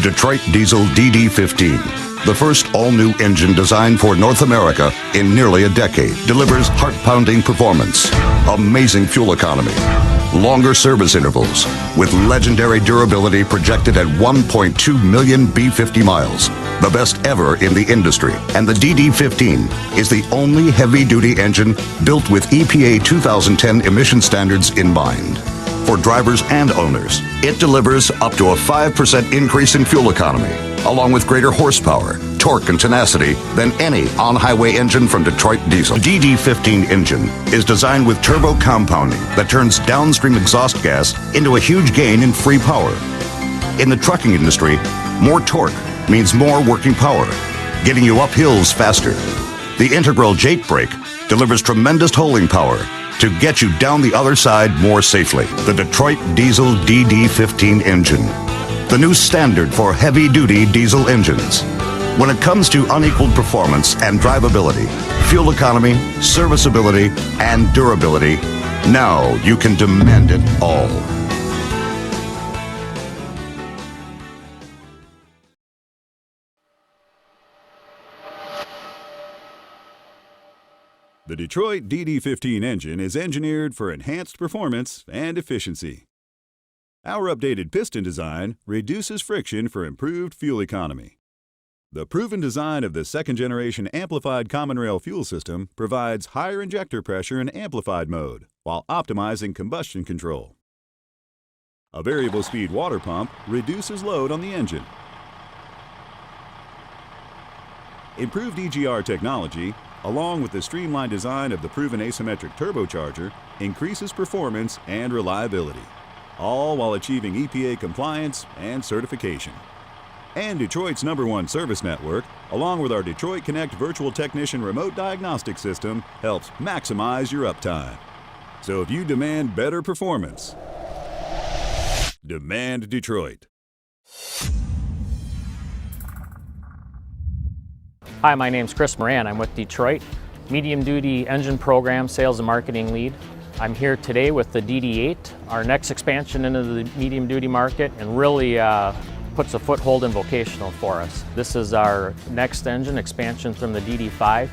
Detroit Diesel DD15, the first all-new engine designed for North America in nearly a decade, delivers heart-pounding performance, amazing fuel economy, longer service intervals, with legendary durability projected at 1.2 million B50 miles, the best ever in the industry. And the DD15 is the only heavy-duty engine built with EPA 2010 emission standards in mind. For drivers and owners, it delivers up to a 5% increase in fuel economy, along with greater horsepower, torque, and tenacity than any on-highway engine from Detroit Diesel. The DD15 engine is designed with turbo compounding that turns downstream exhaust gas into a huge gain in free power. In the trucking industry, more torque means more working power, getting you up hills faster. The integral Jake brake delivers tremendous holding power to get you down the other side more safely. The Detroit Diesel DD15 engine, the new standard for heavy-duty diesel engines. When it comes to unequaled performance and drivability, fuel economy, serviceability, and durability, now you can demand it all. The Detroit DD15 engine is engineered for enhanced performance and efficiency. Our updated piston design reduces friction for improved fuel economy. The proven design of the second-generation amplified common rail fuel system provides higher injector pressure in amplified mode while optimizing combustion control. A variable speed water pump reduces load on the engine. Improved EGR technology, along with the streamlined design of the proven asymmetric turbocharger, increases performance and reliability, all while achieving EPA compliance and certification. And Detroit's #1 service network, along with our Detroit Connect virtual technician remote diagnostic system, helps maximize your uptime. So if you demand better performance, demand Detroit. Hi, my name's Chris Moran. I'm with Detroit, medium duty engine program sales and marketing lead. I'm here today with the DD8, our next expansion into the medium duty market, and really puts a foothold in vocational for us. This is our next engine expansion from the DD5.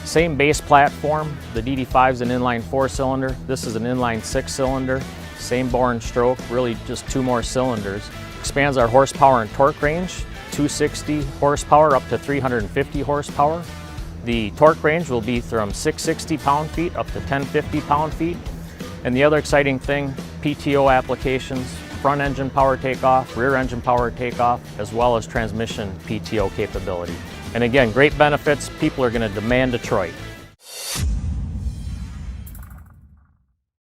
Same base platform. The DD5 is an inline 4-cylinder. This is an inline 6-cylinder. Same bore and stroke, really just 2 more cylinders. Expands our horsepower and torque range. 260 horsepower up to 350 horsepower. The torque range will be from 660 pound-feet up to 1050 pound-feet. And the other exciting thing, PTO applications, front engine power takeoff, rear engine power takeoff, as well as transmission PTO capability. And again, great benefits. People are going to demand Detroit.